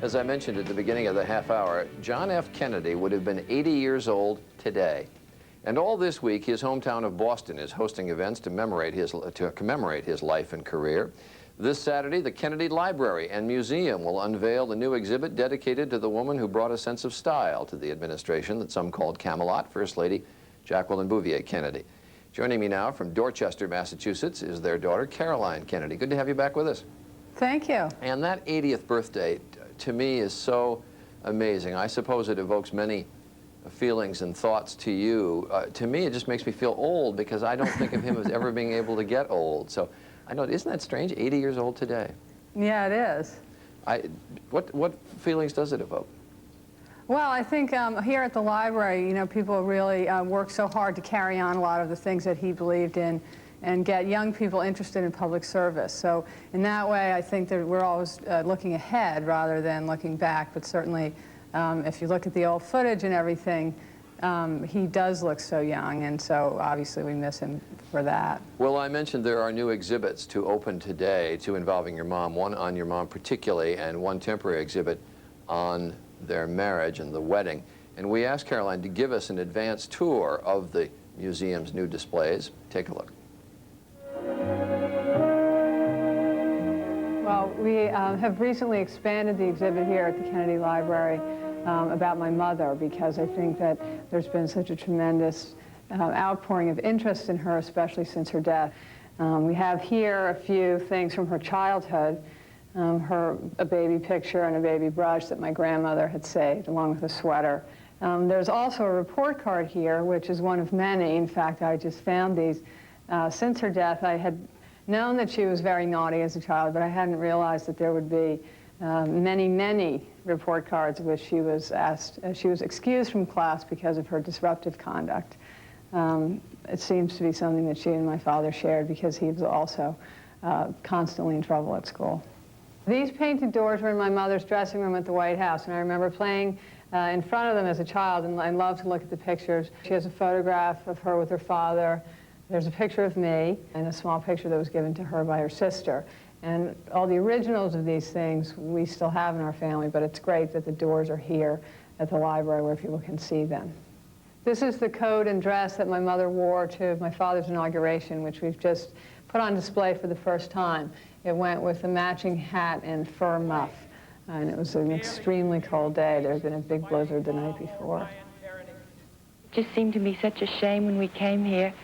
As I mentioned at the beginning of the half hour, John F. Kennedy would have been 80 years old today. And all this week, his hometown of Boston is hosting events to commemorate his life and career. This Saturday, the Kennedy Library and Museum will unveil the new exhibit dedicated to the woman who brought a sense of style to the administration that some called Camelot, First Lady Jacqueline Bouvier Kennedy. Joining me now from Dorchester, Massachusetts, is their daughter, Caroline Kennedy. Good to have you back with us. Thank you. And that 80th birthday, to me, is so amazing. I suppose it evokes many feelings and thoughts to you. To me, it just makes me feel old because I don't think of him as ever being able to get old. So I know, isn't that strange? 80 years old today. Yeah, it is. What feelings does it evoke? Well, I think here at the library, you know, people really work so hard to carry on a lot of the things that he believed in and get young people interested in public service. So in that way, I think that we're always looking ahead rather than looking back. But certainly, if you look at the old footage and everything, he does look so young, and so obviously we miss him for that. Well, I mentioned there are new exhibits to open today, two involving your mom, one on your mom particularly, and one temporary exhibit on their marriage and the wedding. And we asked Caroline to give us an advance tour of the museum's new displays. Take a look. Well, we have recently expanded the exhibit here at the Kennedy Library about my mother, because I think that there's been such a tremendous outpouring of interest in her, especially since her death. We have here a few things from her childhood, a baby picture and a baby brush that my grandmother had saved, along with a sweater. There's also a report card here, which is one of many. In fact, I just found these. Since her death, I had known that she was very naughty as a child, but I hadn't realized that there would be many, many report cards in which she was excused from class because of her disruptive conduct. It seems to be something that she and my father shared, because he was also constantly in trouble at school. These painted doors were in my mother's dressing room at the White House, and I remember playing in front of them as a child, and I loved to look at the pictures. She has a photograph of her with her father. There's a picture of me and a small picture that was given to her by her sister. And all the originals of these things we still have in our family, but it's great that the doors are here at the library where people can see them. This is the coat and dress that my mother wore to my father's inauguration, which we've just put on display for the first time. It went with a matching hat and fur muff, and it was an extremely cold day. There had been a big blizzard the night before. It just seemed to me such a shame when we came here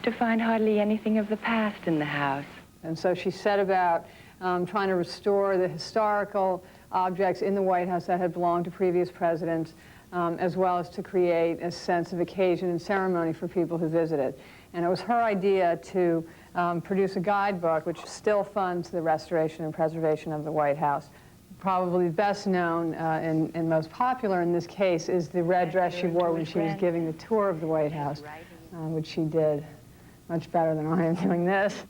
to find hardly anything of the past in the house. And so she set about trying to restore the historical objects in the White House that had belonged to previous presidents, as well as to create a sense of occasion and ceremony for people who visited. And it was her idea to produce a guidebook which still funds the restoration and preservation of the White House. Probably best known and most popular in this case is the red dress she wore when she was giving the tour of the White House, which she did much better than I am doing this.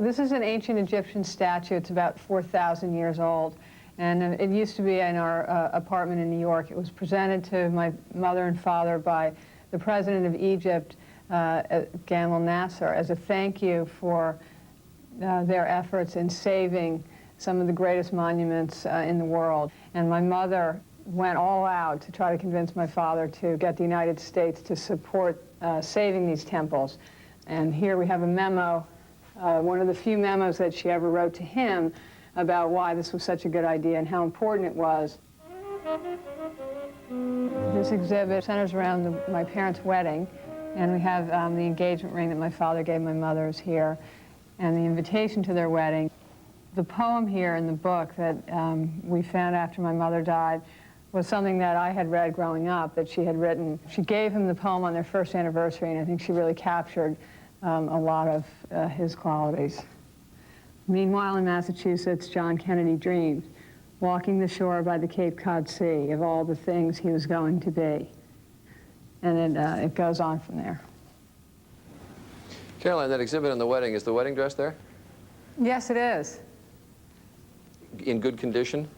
This is an ancient Egyptian statue. It's about 4,000 yeyears old. And it used to be in our apartment in New York. It was presented to my mother and father by the president of Egypt, Gamal Nasser, as a thank you for their efforts in saving some of the greatest monuments in the world. And my mother went all out to try to convince my father to get the United States to support saving these temples. And here we have a memo, one of the few memos that she ever wrote to him about why this was such a good idea and how important it was. This exhibit centers around my parents' wedding, and we have the engagement ring that my father gave my mother is here, and the invitation to their wedding. The poem here in the book that we found after my mother died was something that I had read growing up that she had written. She gave him the poem on their first anniversary, and I think she really captured a lot of his qualities. Meanwhile, in Massachusetts, John Kennedy dreamed, walking the shore by the Cape Cod Sea, of all the things he was going to be. And it goes on from there. Caroline, that exhibit on the wedding, is the wedding dress there? Yes, it is. In good condition?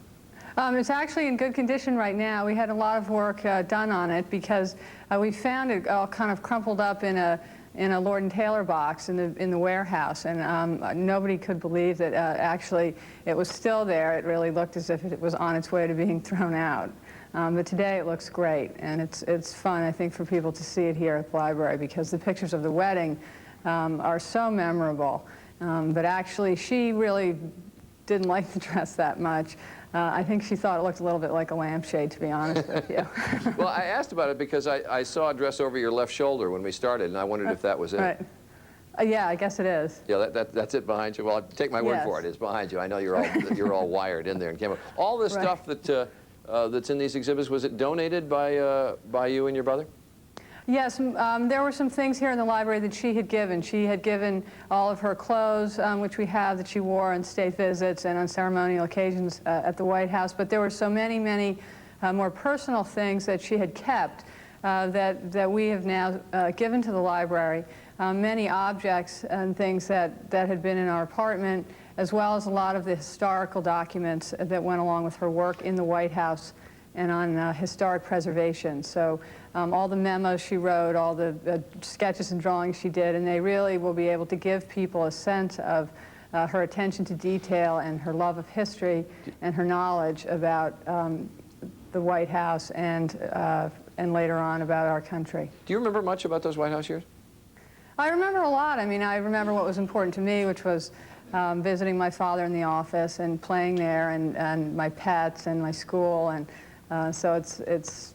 It's actually in good condition right now. We had a lot of work done on it because we found it all kind of crumpled up in a in a Lord & Taylor box in the warehouse, and nobody could believe that actually it was still there. It really looked as if it was on its way to being thrown out. But today it looks great, and it's fun, I think, for people to see it here at the library, because the pictures of the wedding are so memorable. But actually, she really didn't like the dress that much. I think she thought it looked a little bit like a lampshade, to be honest with you. Well, I asked about it because I saw a dress over your left shoulder when we started, and I wondered if that was it. Right. Yeah, I guess it is. Yeah, that's it behind you. Well, take my word for it. It's behind you. I know you're all wired in there and camera. All this stuff that that's in these exhibits, was it donated by you and your brother? Yes, there were some things here in the library that she had given. She had given all of her clothes, which we have, that she wore on state visits and on ceremonial occasions at the White House. But there were so many, many more personal things that she had kept that we have now given to the library. Many objects and things that had been in our apartment, as well as a lot of the historical documents that went along with her work in the White House and on historic preservation. So all the memos she wrote, all the sketches and drawings she did, and they really will be able to give people a sense of her attention to detail and her love of history and her knowledge about the White House and later on about our country. Do you remember much about those White House years? I remember a lot. I mean, I remember what was important to me, which was visiting my father in the office and playing there, and my pets and my school, and so I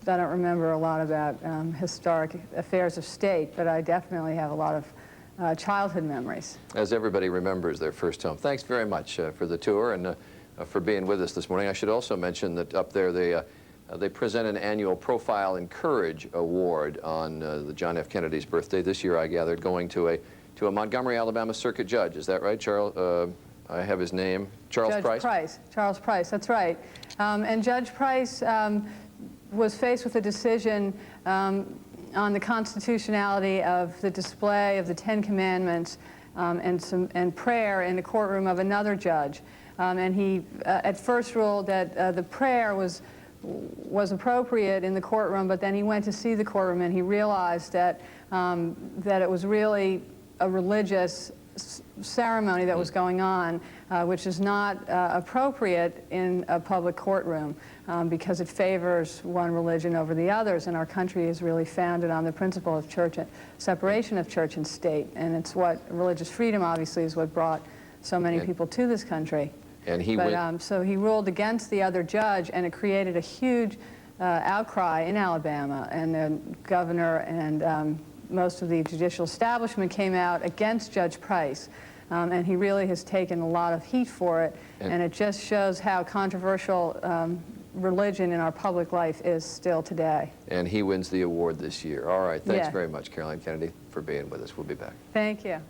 don't remember a lot about historic affairs of state, but I definitely have a lot of childhood memories. As everybody remembers their first home. Thanks very much for the tour and for being with us this morning. I should also mention that up there they present an annual Profile and Courage Award on the John F. Kennedy's birthday. This year, I gathered, going to a Montgomery, Alabama circuit judge. Is that right, Charles? I have his name. Charles Price? Charles Price, that's right. And Judge Price was faced with a decision on the constitutionality of the display of the Ten Commandments and prayer in the courtroom of another judge. And he at first ruled that the prayer was appropriate in the courtroom, but then he went to see the courtroom and he realized that it was really a religious ceremony that was going on, which is not appropriate in a public courtroom because it favors one religion over the others, and our country is really founded on the principle of separation of church and state, and it's what religious freedom obviously is what brought so many people to this country. And so he ruled against the other judge, and it created a huge outcry in Alabama, and the governor and most of the judicial establishment came out against Judge Price, and he really has taken a lot of heat for it, and it just shows how controversial religion in our public life is still today. And he wins the award this year. All right, thanks very much, Caroline Kennedy, for being with us. We'll be back. Thank you.